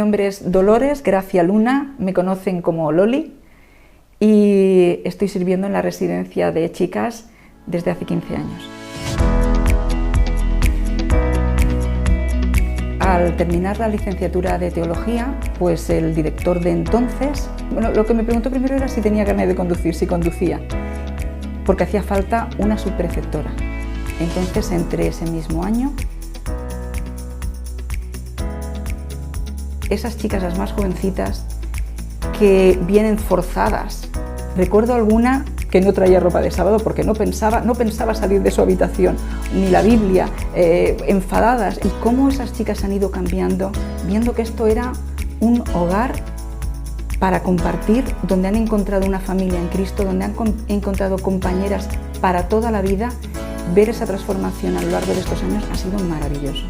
Mi nombre es Dolores Gracia Luna, me conocen como Loli y estoy sirviendo en la residencia de chicas desde hace 15 años. Al terminar la licenciatura de Teología, pues el director de entonces, lo que me preguntó primero era si tenía carnet de conducir, si conducía, porque hacía falta una subprefectora. Entonces entré ese mismo año. Esas chicas, las más jovencitas, que vienen forzadas. Recuerdo alguna que no traía ropa de sábado porque no pensaba salir de su habitación, ni la Biblia, enfadadas. Y cómo esas chicas han ido cambiando, viendo que esto era un hogar para compartir, donde han encontrado una familia en Cristo, donde han encontrado compañeras para toda la vida. Ver esa transformación a lo largo de estos años ha sido maravilloso.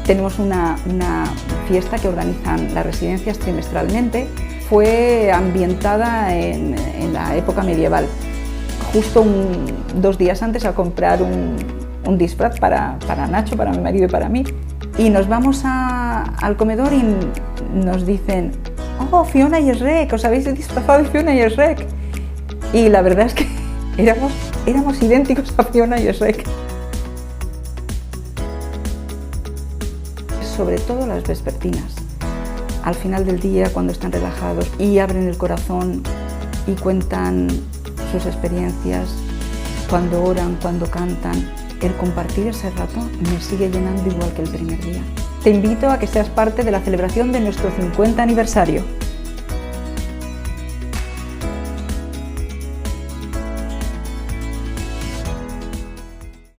Tenemos una fiesta que organizan las residencias trimestralmente. Fue ambientada en la época medieval. Justo 2 días antes a comprar un disfraz para Nacho, para mi marido y para mí. Y nos vamos al comedor y nos dicen: «Oh, Fiona y Shrek, os habéis disfrazado de Fiona y Shrek». Y la verdad es que éramos idénticos a Fiona y Shrek. Sobre todo las vespertinas, al final del día, cuando están relajados y abren el corazón y cuentan sus experiencias, cuando oran, cuando cantan, el compartir ese rato me sigue llenando igual que el primer día. Te invito a que seas parte de la celebración de nuestro 50 aniversario.